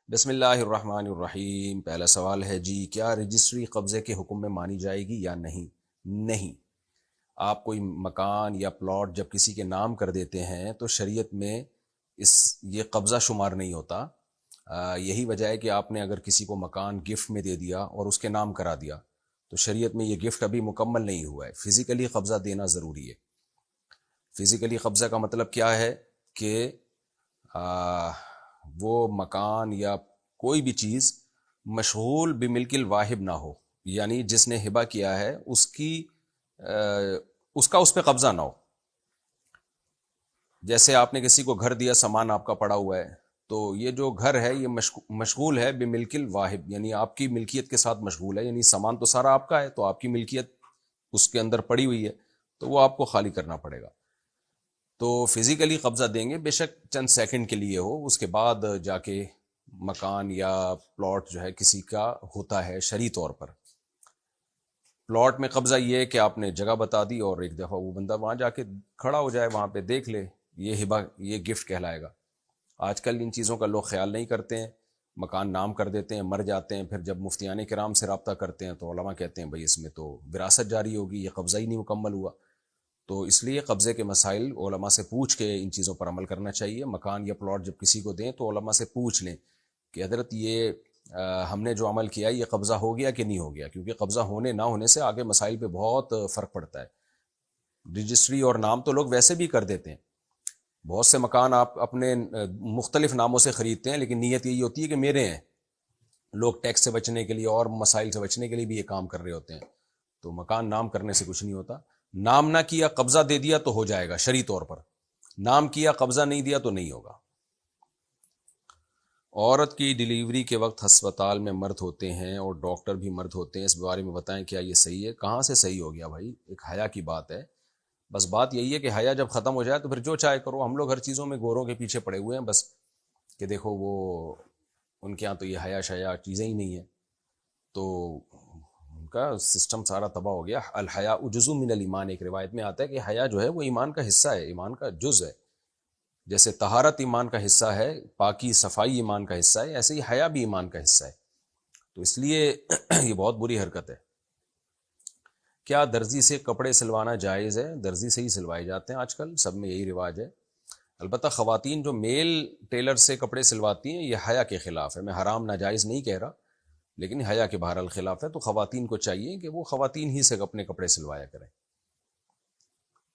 بسم اللہ الرحمن الرحیم۔ پہلا سوال ہے جی، کیا رجسٹری قبضے کے حکم میں مانی جائے گی یا نہیں؟ نہیں۔ آپ کوئی مکان یا پلاٹ جب کسی کے نام کر دیتے ہیں تو شریعت میں یہ قبضہ شمار نہیں ہوتا۔ یہی وجہ ہے کہ آپ نے اگر کسی کو مکان گفٹ میں دے دیا اور اس کے نام کرا دیا تو شریعت میں یہ گفٹ ابھی مکمل نہیں ہوا ہے، فزیکلی قبضہ دینا ضروری ہے۔ فزیکلی قبضہ کا مطلب کیا ہے کہ وہ مکان یا کوئی بھی چیز مشغول بملک الواہب نہ ہو، یعنی جس نے ہبہ کیا ہے اس کا اس پہ قبضہ نہ ہو۔ جیسے آپ نے کسی کو گھر دیا، سامان آپ کا پڑا ہوا ہے، تو یہ جو گھر ہے یہ مشغول ہے بملک الواہب، یعنی آپ کی ملکیت کے ساتھ مشغول ہے، یعنی سامان تو سارا آپ کا ہے تو آپ کی ملکیت اس کے اندر پڑی ہوئی ہے، تو وہ آپ کو خالی کرنا پڑے گا۔ تو فزیکلی قبضہ دیں گے، بے شک چند سیکنڈ کے لیے ہو، اس کے بعد جا کے مکان یا پلاٹ جو ہے کسی کا ہوتا ہے شرعی طور پر۔ پلاٹ میں قبضہ یہ ہے کہ آپ نے جگہ بتا دی اور ایک دفعہ وہ بندہ وہاں جا کے کھڑا ہو جائے، وہاں پہ دیکھ لے، یہ ہبہ، یہ گفٹ کہلائے گا۔ آج کل ان چیزوں کا لوگ خیال نہیں کرتے ہیں، مکان نام کر دیتے ہیں، مر جاتے ہیں، پھر جب مفتیان کرام سے رابطہ کرتے ہیں تو علماء کہتے ہیں بھئی اس میں تو وراثت جاری ہوگی، یہ قبضہ ہی نہیں مکمل ہوا۔ تو اس لیے قبضے کے مسائل علماء سے پوچھ کے ان چیزوں پر عمل کرنا چاہیے۔ مکان یا پلاٹ جب کسی کو دیں تو علماء سے پوچھ لیں کہ حضرت یہ ہم نے جو عمل کیا یہ قبضہ ہو گیا کہ نہیں ہو گیا، کیونکہ قبضہ ہونے نہ ہونے سے آگے مسائل پہ بہت فرق پڑتا ہے۔ رجسٹری اور نام تو لوگ ویسے بھی کر دیتے ہیں، بہت سے مکان آپ اپنے مختلف ناموں سے خریدتے ہیں، لیکن نیت یہی ہوتی ہے کہ میرے ہیں۔ لوگ ٹیکس سے بچنے کے لیے اور مسائل سے بچنے کے لیے بھی یہ کام کر رہے ہوتے ہیں، تو مکان نام کرنے سے کچھ نہیں ہوتا۔ نام نہ کیا، قبضہ دے دیا تو ہو جائے گا شرعی طور پر، نام کیا قبضہ نہیں دیا تو نہیں ہوگا۔ عورت کی ڈیلیوری کے وقت ہسپتال میں مرد ہوتے ہیں اور ڈاکٹر بھی مرد ہوتے ہیں، اس بارے میں بتائیں کیا یہ صحیح ہے؟ کہاں سے صحیح ہو گیا بھائی، ایک حیا کی بات ہے۔ بس بات یہی ہے کہ حیا جب ختم ہو جائے تو پھر جو چاہے کرو۔ ہم لوگ ہر چیزوں میں گوروں کے پیچھے پڑے ہوئے ہیں، بس کہ دیکھو وہ ان کے ہاں تو یہ حیا شیا چیزیں ہی نہیں ہیں، تو ان کا سسٹم سارا تباہ ہو گیا۔ الحیاء جزء من الایمان، ایک روایت میں آتا ہے کہ حیا جو ہے وہ ایمان کا حصہ ہے، ایمان کا جز ہے۔ جیسے طہارت ایمان کا حصہ ہے، پاکی صفائی ایمان کا حصہ ہے، ایسے ہی حیا بھی ایمان کا حصہ ہے۔ تو اس لیے یہ بہت بری حرکت ہے۔ کیا درزی سے کپڑے سلوانا جائز ہے؟ درزی سے ہی سلوائے جاتے ہیں آج کل، سب میں یہی رواج ہے۔ البتہ خواتین جو میل ٹیلر سے کپڑے سلواتی ہیں یہ حیا کے خلاف ہے، میں حرام ناجائز نہیں کہہ رہا، لیکن حیا کے بہرحال خلاف ہے۔ تو خواتین کو چاہیے کہ وہ خواتین ہی سے اپنے کپڑے سلوایا کریں۔